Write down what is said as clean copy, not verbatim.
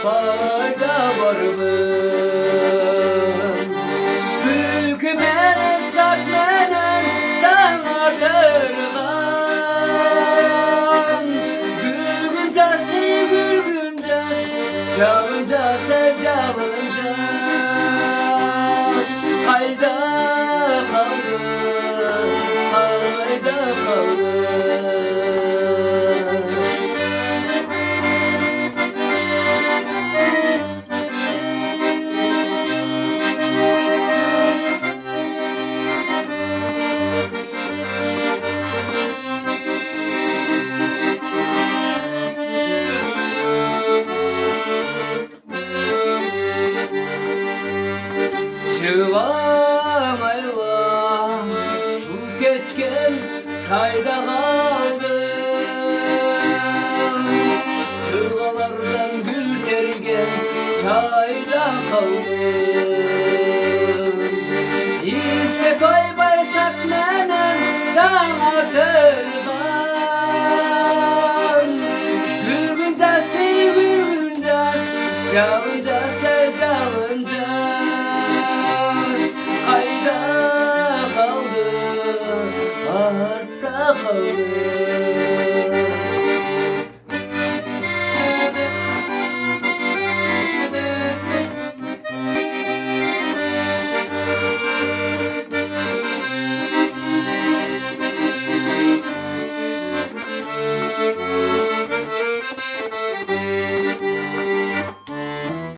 fayda var mı? Gülkü benim çak benim tanatırgan. Gülgünce gülgünce canınca canınca kayda kaldı, kayda kaldı. Çıvam ayvam su geçken sayda kaldım. Çıvalardan gül gergen sayda kaldım. İşte koy bayçak menen dağıtırdan. Gülgünce gülgünce